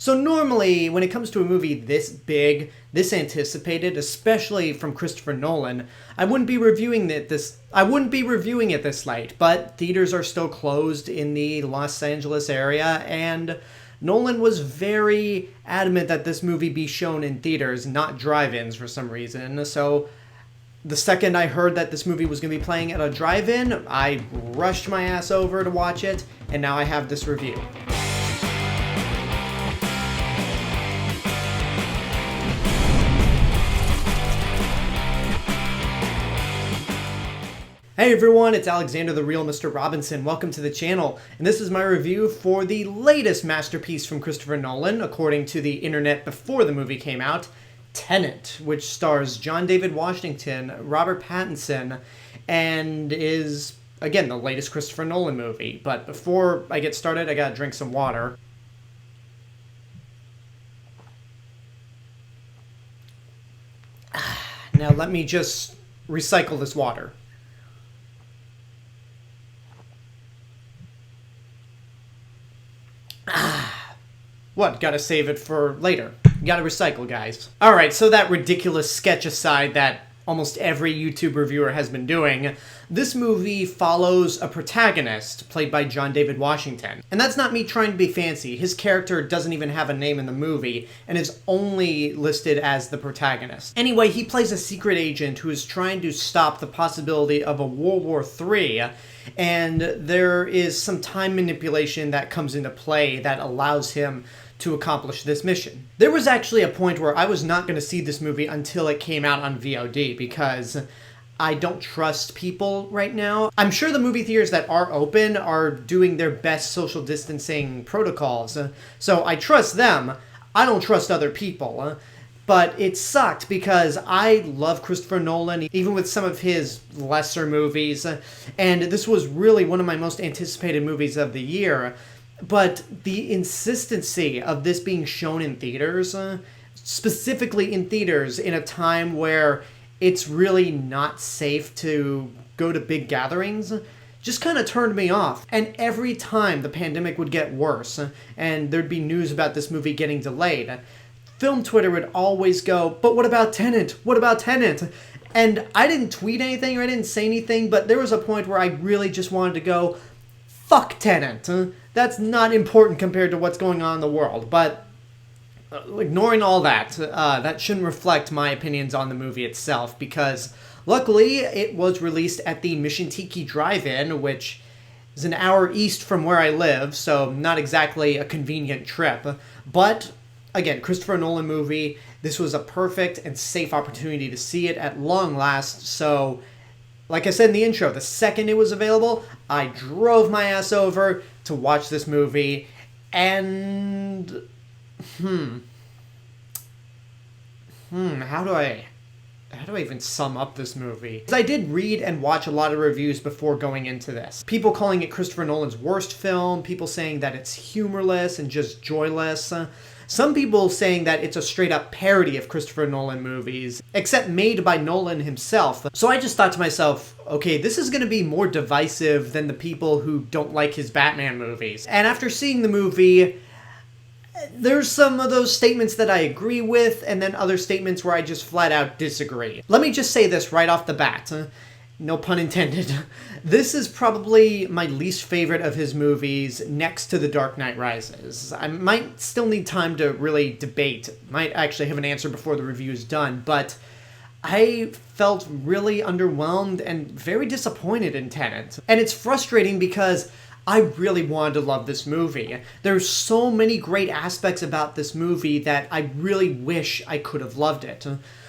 So normally, when it comes to a movie this big, this anticipated, especially from Christopher Nolan, I wouldn't be reviewing it this late, but theaters are still closed in the Los Angeles area, and Nolan was very adamant that this movie be shown in theaters, not drive-ins for some reason. So the second I heard that this movie was going to be playing at a drive-in, I rushed my ass over to watch it, and now I have this review. Hey everyone, it's Alexander the Real Mr. Robinson. Welcome to the channel, and this is my review for the latest masterpiece from Christopher Nolan, according to the internet before the movie came out, Tenet, which stars John David Washington, Robert Pattinson, and is, again, the latest Christopher Nolan movie. But before I get started, I gotta drink some water. Now let me just recycle this water. What? Gotta save it for later. Gotta recycle, guys. Alright, so that ridiculous sketch aside that almost every YouTube reviewer has been doing, this movie follows a protagonist, played by John David Washington. And that's not me trying to be fancy. His character doesn't even have a name in the movie, and is only listed as the protagonist. Anyway, he plays a secret agent who is trying to stop the possibility of a World War III, and there is some time manipulation that comes into play that allows him to accomplish this mission. There was actually a point where I was not going to see this movie until it came out on VOD because I don't trust people right now. I'm sure the movie theaters that are open are doing their best social distancing protocols, so I trust them. I don't trust other people. But it sucked because I love Christopher Nolan, even with some of his lesser movies, and this was really one of my most anticipated movies of the year. But the insistency of this being shown in theaters, specifically in theaters in a time where it's really not safe to go to big gatherings, just kind of turned me off. And every time the pandemic would get worse and there'd be news about this movie getting delayed, film Twitter would always go, but what about Tenet? What about Tenet? And I didn't tweet anything or I didn't say anything, but there was a point where I really just wanted to go, fuck Tenet. That's not important compared to what's going on in the world. But ignoring all that, that shouldn't reflect my opinions on the movie itself, because luckily it was released at the Mission Tiki Drive-In, which is an hour east from where I live, so not exactly a convenient trip. But again, Christopher Nolan movie, this was a perfect and safe opportunity to see it at long last, so like I said in the intro, the second it was available, I drove my ass over to watch this movie, and how do I even sum up this movie? I did read and watch a lot of reviews before going into this. People calling it Christopher Nolan's worst film, people saying that it's humorless and just joyless. Some people saying that it's a straight-up parody of Christopher Nolan movies, except made by Nolan himself. So I just thought to myself, okay, this is going to be more divisive than the people who don't like his Batman movies. And after seeing the movie, there's some of those statements that I agree with, and then other statements where I just flat out disagree. Let me just say this right off the bat. No pun intended. This is probably my least favorite of his movies, next to The Dark Knight Rises. I might still need time to really debate. Might actually have an answer before the review is done, but I felt really underwhelmed and very disappointed in Tenet. And it's frustrating because I really wanted to love this movie. There's so many great aspects about this movie that I really wish I could have loved it.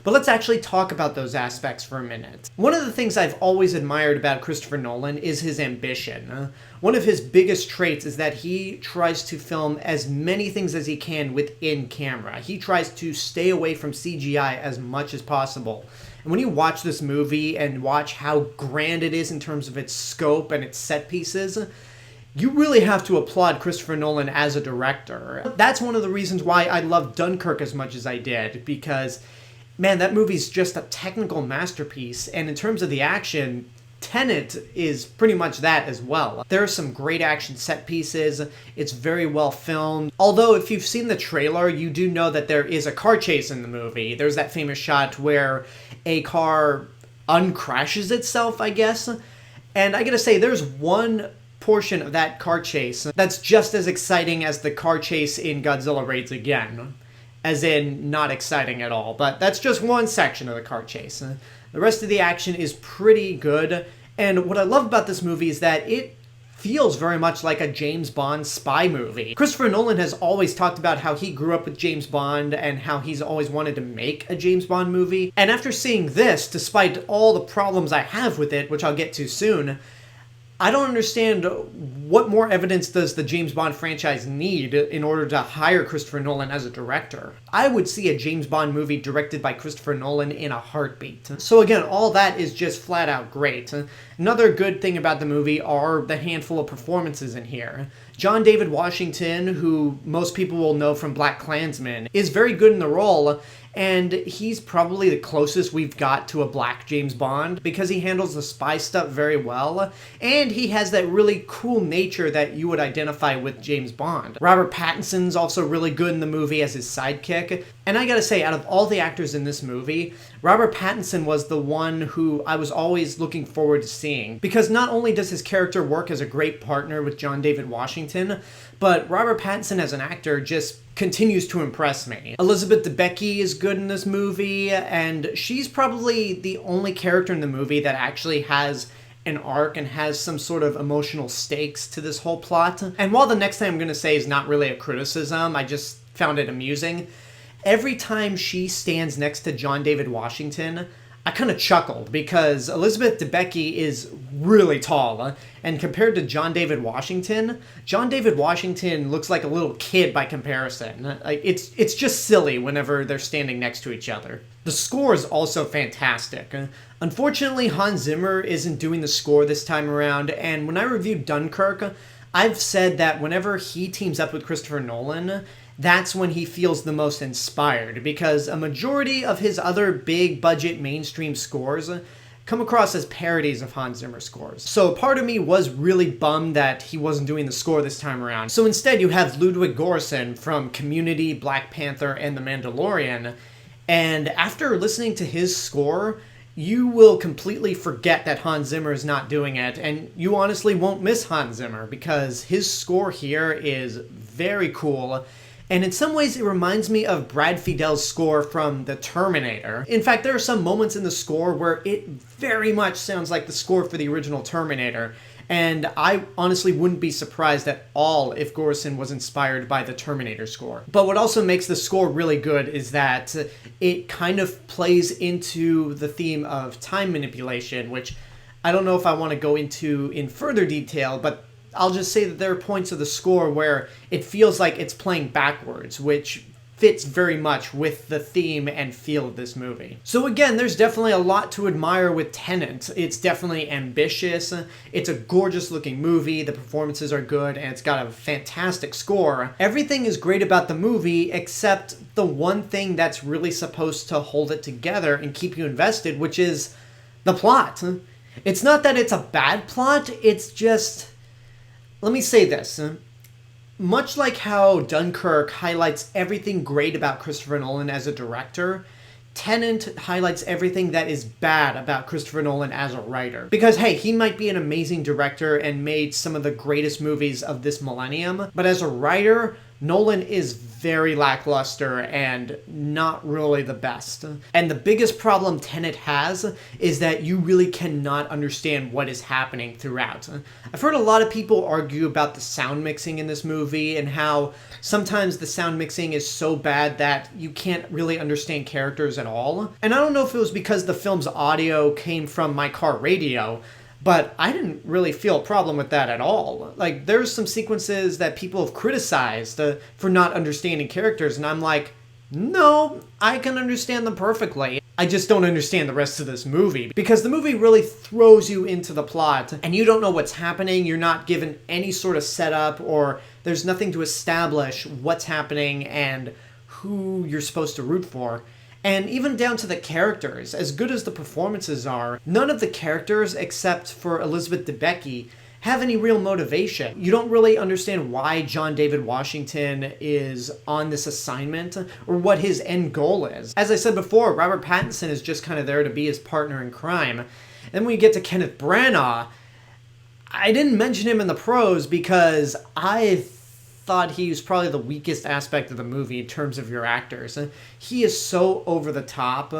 But let's actually talk about those aspects for a minute. One of the things I've always admired about Christopher Nolan is his ambition. One of his biggest traits is that he tries to film as many things as he can within camera. He tries to stay away from CGI as much as possible. And when you watch this movie and watch how grand it is in terms of its scope and its set pieces, you really have to applaud Christopher Nolan as a director. That's one of the reasons why I love Dunkirk as much as I did, because man, that movie's just a technical masterpiece, and in terms of the action, Tenet is pretty much that as well. There are some great action set pieces. It's very well filmed. Although if you've seen the trailer, you do know that there is a car chase in the movie. There's that famous shot where a car uncrashes itself, I guess. And I gotta say, there's one portion of that car chase that's just as exciting as the car chase in Godzilla Raids Again. As in, not exciting at all. But that's just one section of the car chase. The rest of the action is pretty good, and what I love about this movie is that it feels very much like a James Bond spy movie. Christopher Nolan has always talked about how he grew up with James Bond and how he's always wanted to make a James Bond movie, and after seeing this, despite all the problems I have with it, which I'll get to soon, I don't understand what more evidence does the James Bond franchise need in order to hire Christopher Nolan as a director. I would see a James Bond movie directed by Christopher Nolan in a heartbeat. So again, all that is just flat out great. Another good thing about the movie are the handful of performances in here. John David Washington, who most people will know from BlacKkKlansman, is very good in the role, and he's probably the closest we've got to a black James Bond because he handles the spy stuff very well, and he has that really cool nature that you would identify with James Bond. Robert Pattinson's also really good in the movie as his sidekick, and I gotta say, out of all the actors in this movie, Robert Pattinson was the one who I was always looking forward to seeing, because not only does his character work as a great partner with John David Washington, but Robert Pattinson as an actor just continues to impress me. Elizabeth Debicki is good in this movie, and she's probably the only character in the movie that actually has an arc and has some sort of emotional stakes to this whole plot. And while the next thing I'm going to say is not really a criticism, I just found it amusing, every time she stands next to John David Washington, I kind of chuckled because Elizabeth Debicki is really tall, and compared to John David Washington looks like a little kid by comparison. Like it's just silly whenever they're standing next to each other. The score is also fantastic. Unfortunately, Hans Zimmer isn't doing the score this time around, and when I reviewed Dunkirk, I've said that whenever he teams up with Christopher Nolan, that's when he feels the most inspired, because a majority of his other big budget mainstream scores come across as parodies of Hans Zimmer scores. So part of me was really bummed that he wasn't doing the score this time around. So instead you have Ludwig Göransson from Community, Black Panther, and The Mandalorian, and after listening to his score, you will completely forget that Hans Zimmer is not doing it, and you honestly won't miss Hans Zimmer, because his score here is very cool. And in some ways, it reminds me of Brad Fiedel's score from The Terminator. In fact, there are some moments in the score where it very much sounds like the score for the original Terminator. And I honestly wouldn't be surprised at all if Göransson was inspired by the Terminator score. But what also makes the score really good is that it kind of plays into the theme of time manipulation, which I don't know if I want to go into in further detail, but I'll just say that there are points of the score where it feels like it's playing backwards, which fits very much with the theme and feel of this movie. So again, there's definitely a lot to admire with Tenet. It's definitely ambitious, it's a gorgeous looking movie, the performances are good, and it's got a fantastic score. Everything is great about the movie except the one thing that's really supposed to hold it together and keep you invested, which is the plot. It's not that it's a bad plot, it's just... Let me say this. Much like how Dunkirk highlights everything great about Christopher Nolan as a director, Tenet highlights everything that is bad about Christopher Nolan as a writer. Because, hey, he might be an amazing director and made some of the greatest movies of this millennium, but as a writer, Nolan is very lackluster and not really the best. And the biggest problem Tenet has is that you really cannot understand what is happening throughout. I've heard a lot of people argue about the sound mixing in this movie and how sometimes the sound mixing is so bad that you can't really understand characters at all. And I don't know if it was because the film's audio came from my car radio, but I didn't really feel a problem with that at all. Like, there's some sequences that people have criticized for not understanding characters, and I'm like, no, I can understand them perfectly. I just don't understand the rest of this movie, because the movie really throws you into the plot, and you don't know what's happening, you're not given any sort of setup, or there's nothing to establish what's happening and who you're supposed to root for. And even down to the characters, as good as the performances are, none of the characters, except for Elizabeth Debicki, have any real motivation. You don't really understand why John David Washington is on this assignment or what his end goal is. As I said before, Robert Pattinson is just kind of there to be his partner in crime. And then when you get to Kenneth Branagh, I didn't mention him in the pros because I thought he was probably the weakest aspect of the movie in terms of your actors. He is so over the top,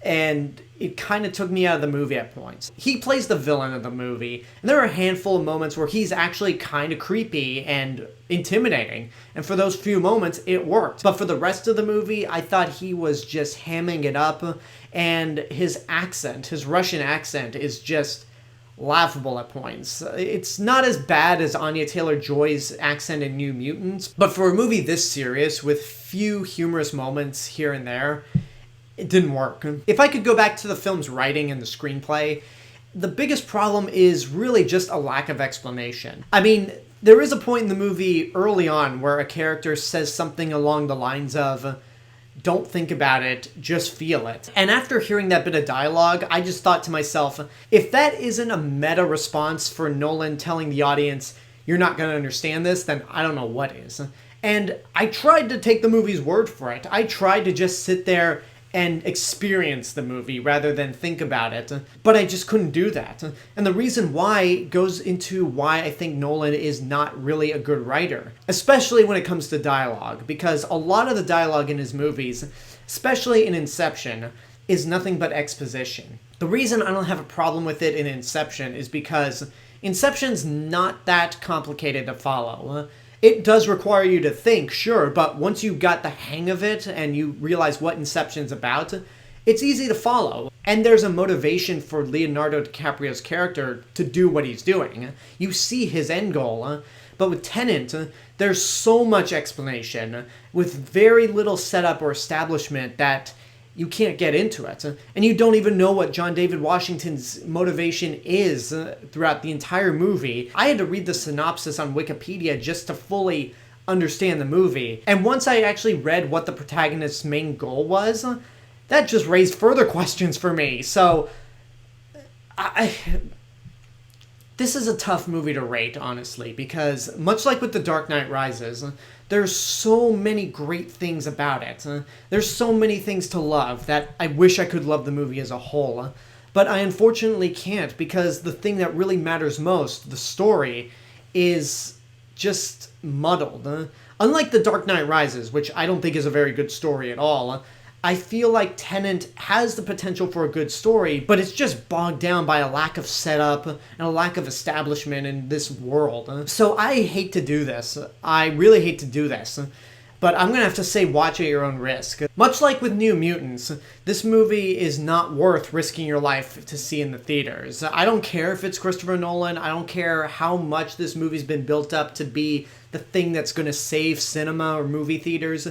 and it kind of took me out of the movie at points. He plays the villain of the movie, and there are a handful of moments where he's actually kind of creepy and intimidating, and for those few moments, it worked. But for the rest of the movie, I thought he was just hamming it up, and his accent, his Russian accent, is just laughable at points. It's not as bad as Anya Taylor-Joy's accent in New Mutants, but for a movie this serious, with few humorous moments here and there, it didn't work. If I could go back to the film's writing and the screenplay, the biggest problem is really just a lack of explanation. I mean, there is a point in the movie early on where a character says something along the lines of, "Don't think about it, just feel it." And after hearing that bit of dialogue, I just thought to myself, if that isn't a meta response for Nolan telling the audience, "You're not going to understand this," then I don't know what is. And I tried to take the movie's word for it. I tried to just sit there and experience the movie rather than think about it. But I just couldn't do that. And the reason why goes into why I think Nolan is not really a good writer, especially when it comes to dialogue, because a lot of the dialogue in his movies, especially in Inception, is nothing but exposition. The reason I don't have a problem with it in Inception is because Inception's not that complicated to follow. It does require you to think, sure, but once you got the hang of it and you realize what Inception's about, it's easy to follow. And there's a motivation for Leonardo DiCaprio's character to do what he's doing. You see his end goal, but with Tenet, there's so much explanation with very little setup or establishment that you can't get into it. And you don't even know what John David Washington's motivation is throughout the entire movie. I had to read the synopsis on Wikipedia just to fully understand the movie. And once I actually read what the protagonist's main goal was, that just raised further questions for me. So, this is a tough movie to rate, honestly, because much like with The Dark Knight Rises, there's so many great things about it. There's so many things to love that I wish I could love the movie as a whole. But I unfortunately can't, because the thing that really matters most, the story, is just muddled. Unlike The Dark Knight Rises, which I don't think is a very good story at all, I feel like Tenet has the potential for a good story, but it's just bogged down by a lack of setup and a lack of establishment in this world. So I hate to do this. I really hate to do this. But I'm going to have to say watch at your own risk. Much like with New Mutants, this movie is not worth risking your life to see in the theaters. I don't care if it's Christopher Nolan. I don't care how much this movie's been built up to be the thing that's going to save cinema or movie theaters.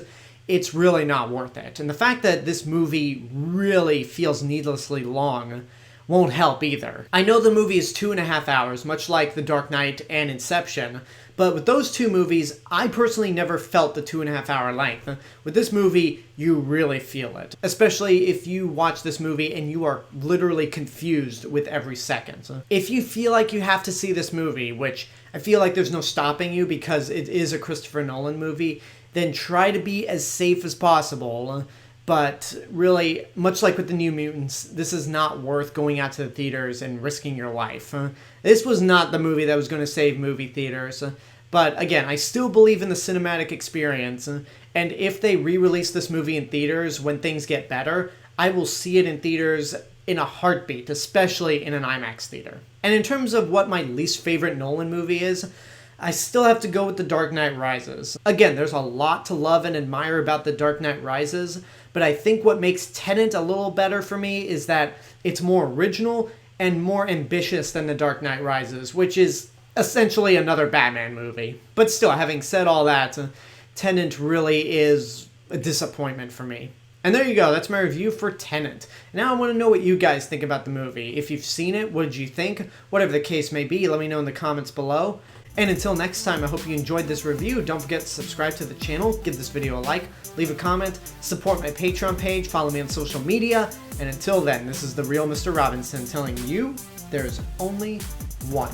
It's really not worth it. And the fact that this movie really feels needlessly long won't help either. I know the movie is 2.5 hours, much like The Dark Knight and Inception, but with those two movies, I personally never felt the 2.5 hour length. With this movie, you really feel it. Especially if you watch this movie and you are literally confused with every second. If you feel like you have to see this movie, which I feel like there's no stopping you because it is a Christopher Nolan movie, then try to be as safe as possible. But really, much like with the New Mutants, this is not worth going out to the theaters and risking your life. This was not the movie that was going to save movie theaters. But again, I still believe in the cinematic experience. And if they re-release this movie in theaters when things get better, I will see it in theaters in a heartbeat, especially in an IMAX theater. And in terms of what my least favorite Nolan movie is, I still have to go with The Dark Knight Rises. Again, there's a lot to love and admire about The Dark Knight Rises, but I think what makes Tenet a little better for me is that it's more original and more ambitious than The Dark Knight Rises, which is essentially another Batman movie. But still, having said all that, Tenet really is a disappointment for me. And there you go, that's my review for Tenet. Now I want to know what you guys think about the movie. If you've seen it, what did you think? Whatever the case may be, let me know in the comments below. And until next time, I hope you enjoyed this review. Don't forget to subscribe to the channel, give this video a like, leave a comment, support my Patreon page, follow me on social media, and until then, this is the Real Mr. Robinson telling you there's only one.